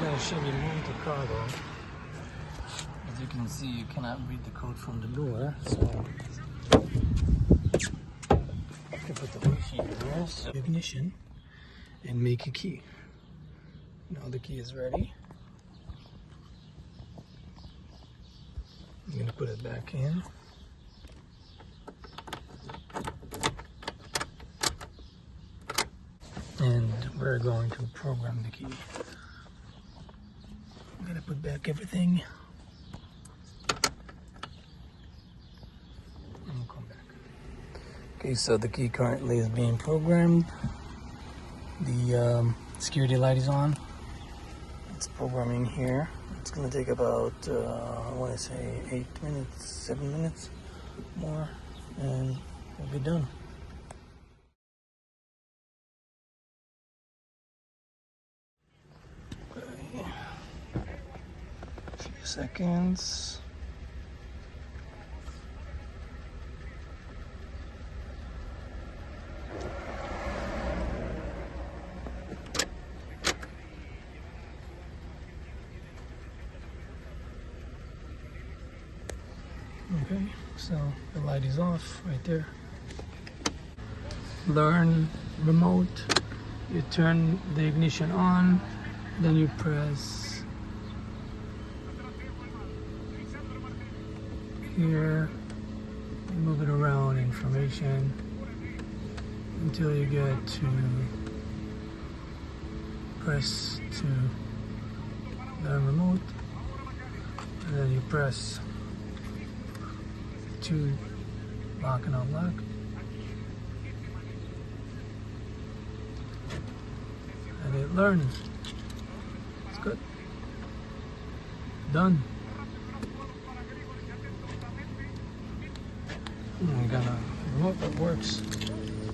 got a Chevy Monte Carlo. As you can see, you cannot read the code from the door, so you can put the hood sheet in there, so ignition, and make a key. Now the key is ready. I'm going to put it back in. And we're going to program the key. I'm going to put back everything. And we'll come back. Okay, so the key currently is being programmed. The security light is on. It's programming here. It's going to take about, I want to say 8 minutes, 7 minutes more, and we'll be done. Okay. A few seconds. Okay, so the light is off right there. Learn remote. You turn the ignition on, then you press here, you move it around information until you get to press to learn remote, and then you press to lock and unlock. And it learns. It's good. Done. We got a remote that works.